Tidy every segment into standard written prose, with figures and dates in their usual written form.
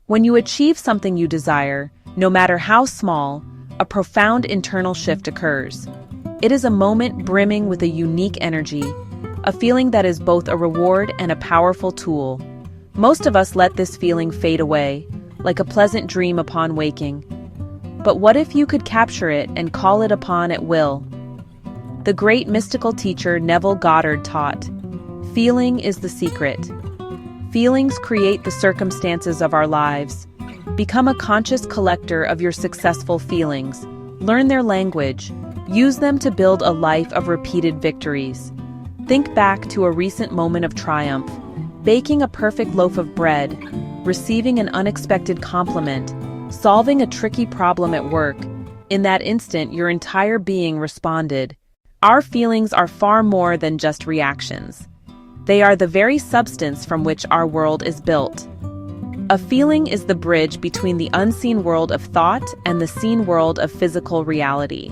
When you achieve something you desire, no matter how small, a profound internal shift occurs. It is a moment brimming with a unique energy, a feeling that is both a reward and a powerful tool. Most of us let this feeling fade away, like a pleasant dream upon waking. But what if you could capture it and call it upon at will? The great mystical teacher Neville Goddard taught, "Feeling is the secret." Feelings create the circumstances of our lives. Become a conscious collector of your successful feelings. Learn their language. Use them to build a life of repeated victories. Think back to a recent moment of triumph, baking a perfect loaf of bread, receiving an unexpected compliment, solving a tricky problem at work. In that instant, your entire being responded. Our feelings are far more than just reactions. They are the very substance from which our world is built. A feeling is the bridge between the unseen world of thought and the seen world of physical reality.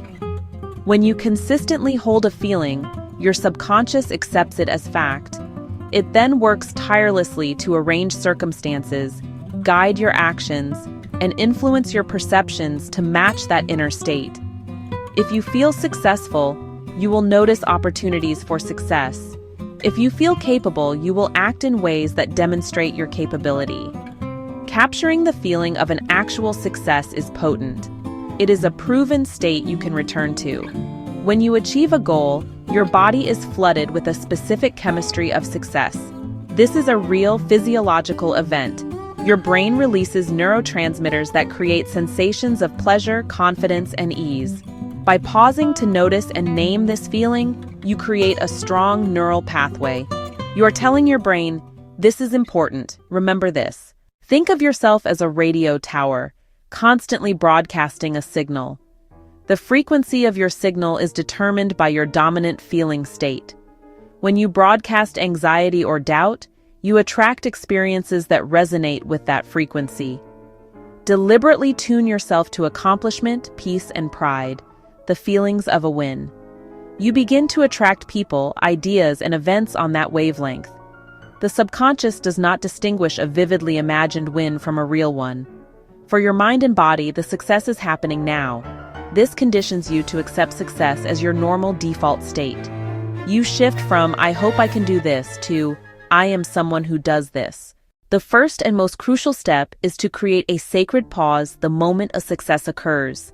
When you consistently hold a feeling, your subconscious accepts it as fact. It then works tirelessly to arrange circumstances, guide your actions, and influence your perceptions to match that inner state. If you feel successful, you will notice opportunities for success. If you feel capable, you will act in ways that demonstrate your capability. Capturing the feeling of an actual success is potent. It is a proven state you can return to. When you achieve a goal, your body is flooded with a specific chemistry of success. This is a real physiological event. Your brain releases neurotransmitters that create sensations of pleasure, confidence, and ease. By pausing to notice and name this feeling, you create a strong neural pathway. You are telling your brain, "This is important, remember this." Think of yourself as a radio tower, constantly broadcasting a signal. The frequency of your signal is determined by your dominant feeling state. When you broadcast anxiety or doubt, you attract experiences that resonate with that frequency. Deliberately tune yourself to accomplishment, peace, and pride, the feelings of a win. You begin to attract people, ideas, and events on that wavelength. The subconscious does not distinguish a vividly imagined win from a real one. For your mind and body, the success is happening now. This conditions you to accept success as your normal default state. You shift from "I hope I can do this" to "I am someone who does this." The first and most crucial step is to create a sacred pause the moment a success occurs.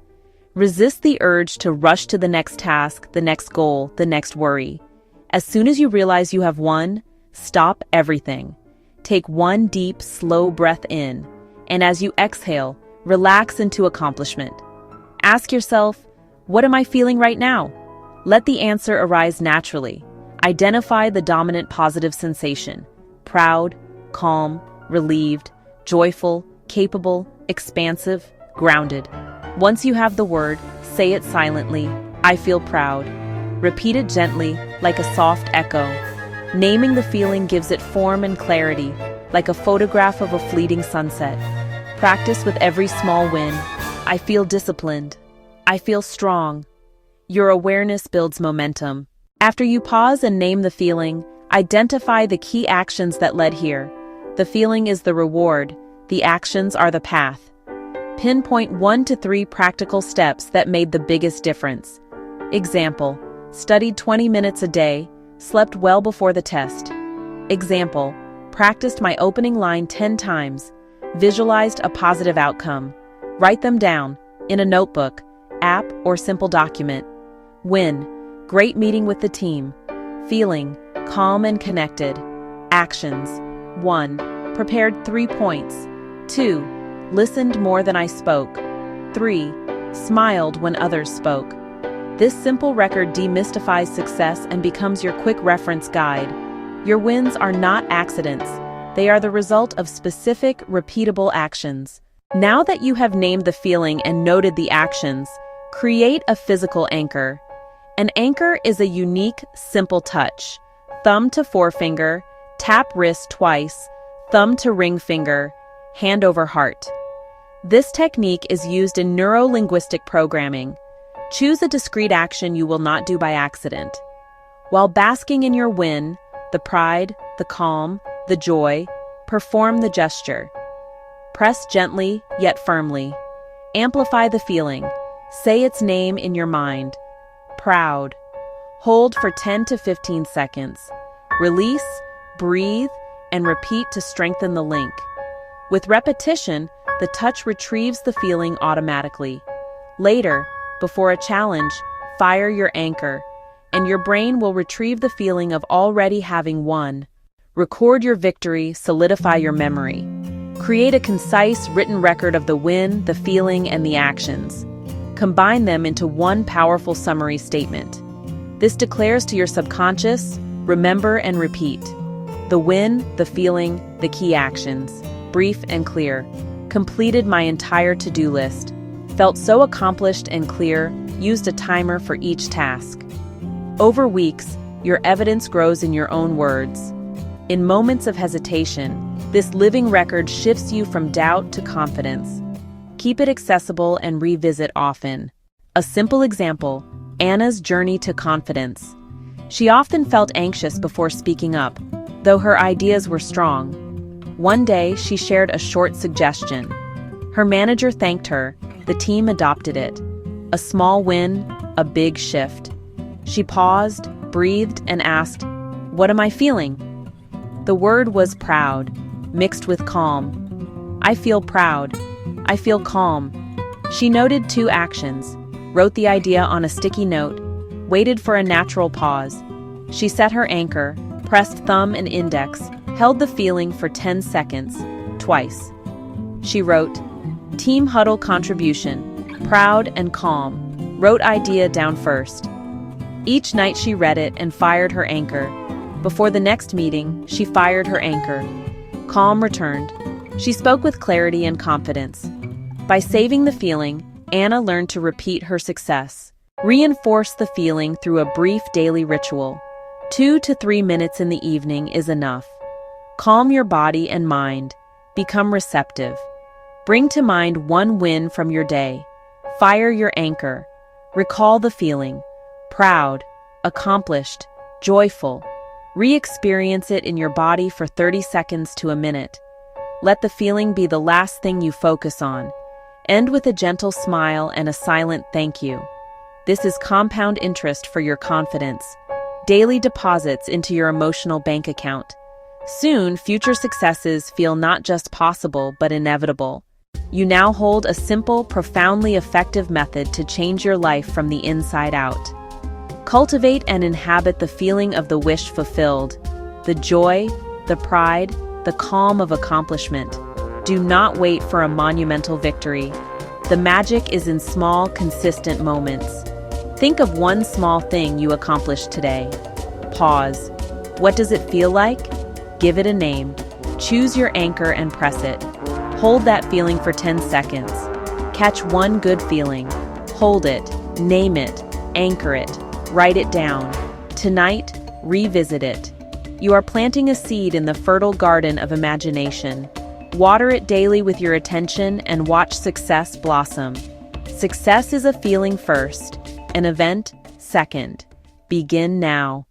Resist the urge to rush to the next task, the next goal, the next worry. As soon as you realize you have won, stop everything. Take one deep, slow breath in, and as you exhale, relax into accomplishment. Ask yourself, what am I feeling right now? Let the answer arise naturally. Identify the dominant positive sensation: proud, calm, relieved, joyful, capable, expansive, grounded. Once you have the word, say it silently, "I feel proud." Repeat it gently, like a soft echo. Naming the feeling gives it form and clarity, like a photograph of a fleeting sunset. Practice with every small win. "I feel disciplined. I feel strong." Your awareness builds momentum. After you pause and name the feeling, identify the key actions that led here. The feeling is the reward. The actions are the path. Pinpoint 1 to 3 practical steps that made the biggest difference. Example: studied 20 minutes a day, slept well before the test. Example: practiced my opening line 10 times, visualized a positive outcome. Write them down, in a notebook, app, or simple document. Win: great meeting with the team. Feeling: calm and connected. Actions: 1. Prepared 3 points. 2. Listened more than I spoke. 3. Smiled when others spoke. This simple record demystifies success and becomes your quick reference guide. Your wins are not accidents. They are the result of specific, repeatable actions. Now that you have named the feeling and noted the actions, create a physical anchor. An anchor is a unique, simple touch. Thumb to forefinger, tap wrist twice, thumb to ring finger, hand over heart. This technique is used in neuro-linguistic programming. Choose a discrete action you will not do by accident. While basking in your win, the pride, the calm, the joy, perform the gesture. Press gently, yet firmly. Amplify the feeling. Say its name in your mind. Proud. Hold for 10 to 15 seconds. Release, breathe, and repeat to strengthen the link. With repetition, the touch retrieves the feeling automatically. Later, before a challenge, fire your anchor, and your brain will retrieve the feeling of already having won. Record your victory, solidify your memory. Create a concise, written record of the win, the feeling, and the actions. Combine them into one powerful summary statement. This declares to your subconscious, remember and repeat. The win, the feeling, the key actions. Brief and clear. Completed my entire to-do list. Felt so accomplished and clear, used a timer for each task. Over weeks, your evidence grows in your own words. In moments of hesitation, this living record shifts you from doubt to confidence. Keep it accessible and revisit often. A simple example, Anna's journey to confidence. She often felt anxious before speaking up, though her ideas were strong. One day, she shared a short suggestion. Her manager thanked her. The team adopted it. A small win, a big shift. She paused, breathed, and asked, "What am I feeling?" The word was proud, mixed with calm. I feel proud. I feel calm. She noted 2 actions, wrote the idea on a sticky note, waited for a natural pause. She set her anchor, pressed thumb and index, held the feeling for 10 seconds, twice. She wrote, "Team huddle contribution, proud and calm," wrote idea down first. Each night she read it and fired her anchor. Before the next meeting, she fired her anchor. Calm returned. She spoke with clarity and confidence. By saving the feeling, Anna learned to repeat her success. Reinforce the feeling through a brief daily ritual. 2 to 3 minutes in the evening is enough. Calm your body and mind. Become receptive. Bring to mind one win from your day. Fire your anchor. Recall the feeling. Proud, accomplished, joyful. Re-experience it in your body for 30 seconds to a minute. Let the feeling be the last thing you focus on. End with a gentle smile and a silent thank you. This is compound interest for your confidence. Daily deposits into your emotional bank account. Soon, future successes feel not just possible but inevitable. You now hold a simple, profoundly effective method to change your life from the inside out. Cultivate and inhabit the feeling of the wish fulfilled, the joy, the pride, the calm of accomplishment. Do not wait for a monumental victory. The magic is in small, consistent moments. Think of one small thing you accomplished today. Pause. What does it feel like? Give it a name. Choose your anchor and press it. Hold that feeling for 10 seconds. Catch one good feeling. Hold it, name it, anchor it, write it down. Tonight, revisit it. You are planting a seed in the fertile garden of imagination. Water it daily with your attention and watch success blossom. Success is a feeling first, an event second. Begin now.